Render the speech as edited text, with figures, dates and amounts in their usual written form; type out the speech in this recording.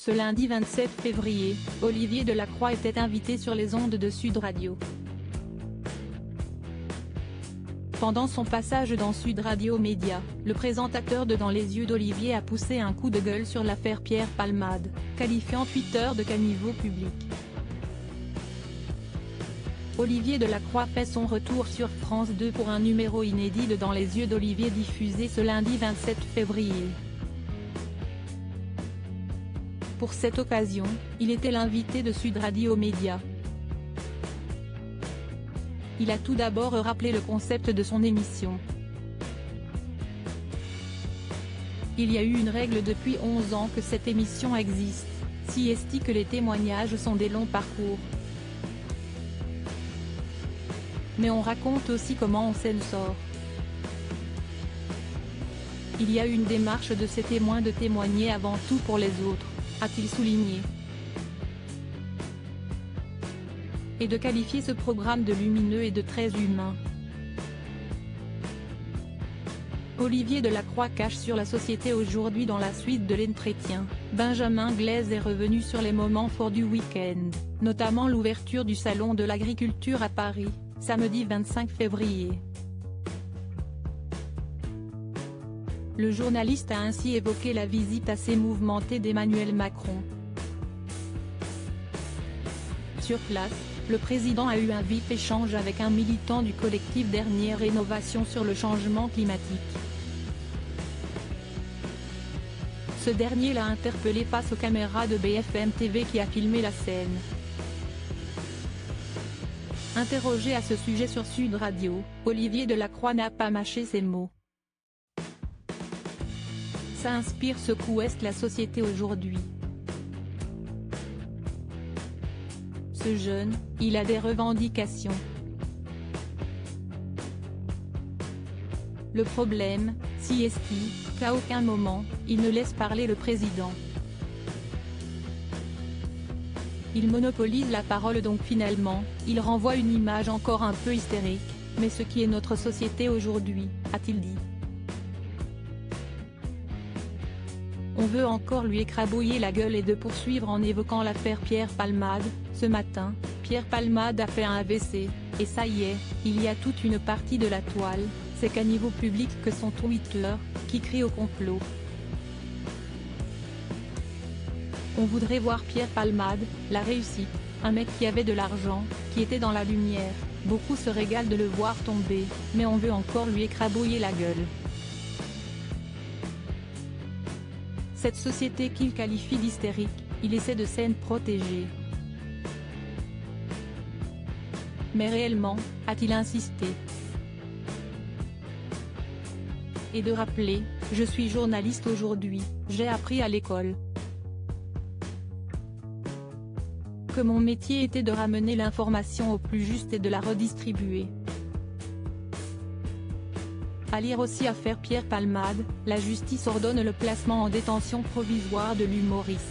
Ce lundi 27 février, Olivier Delacroix était invité sur les ondes de Sud Radio. Pendant son passage dans Sud Radio Média, le présentateur de Dans les yeux d'Olivier a poussé un coup de gueule sur l'affaire Pierre Palmade, qualifiant Twitter de caniveau public. Olivier Delacroix fait son retour sur France 2 pour un numéro inédit de Dans les yeux d'Olivier diffusé ce lundi 27 février. Pour cette occasion, il était l'invité de Sud Radio Média. Il a tout d'abord rappelé le concept de son émission. Il y a eu une règle depuis 11 ans que cette émission existe, si est-il que les témoignages sont des longs parcours. Mais on raconte aussi comment on s'en sort. Il y a une démarche de ces témoins de témoigner avant tout pour les autres, a-t-il souligné. Et de qualifier ce programme de lumineux et de très humain. Olivier Delacroix cache sur la société aujourd'hui. Dans la suite de l'entretien, Benjamin Glaise est revenu sur les moments forts du week-end, notamment l'ouverture du Salon de l'Agriculture à Paris, samedi 25 février. Le journaliste a ainsi évoqué la visite assez mouvementée d'Emmanuel Macron. Sur place, le président a eu un vif échange avec un militant du collectif Dernière Rénovation sur le changement climatique. Ce dernier l'a interpellé face aux caméras de BFM TV qui a filmé la scène. Interrogé à ce sujet sur Sud Radio, Olivier Delacroix n'a pas mâché ses mots. Ça inspire ce qu'est la société aujourd'hui. Ce jeune, il a des revendications. Le problème, si est-il, qu'à aucun moment, il ne laisse parler le président. Il monopolise la parole donc finalement, il renvoie une image encore un peu hystérique, mais ce qui est notre société aujourd'hui, a-t-il dit. On veut encore lui écrabouiller la gueule et de poursuivre en évoquant l'affaire Pierre Palmade. Ce matin, Pierre Palmade a fait un AVC, et ça y est, il y a toute une partie de la toile, ces caniveaux publics que sont Twitter, qui crient au complot. On voudrait voir Pierre Palmade, la réussite, un mec qui avait de l'argent, qui était dans la lumière, beaucoup se régalent de le voir tomber, mais on veut encore lui écrabouiller la gueule. Cette société qu'il qualifie d'hystérique, il essaie de s'en protéger. Mais réellement, a-t-il insisté? Et de rappeler, je suis journaliste aujourd'hui, j'ai appris à l'école que mon métier était de ramener l'information au plus juste et de la redistribuer. À lire aussi affaire Pierre Palmade, la justice ordonne le placement en détention provisoire de l'humoriste.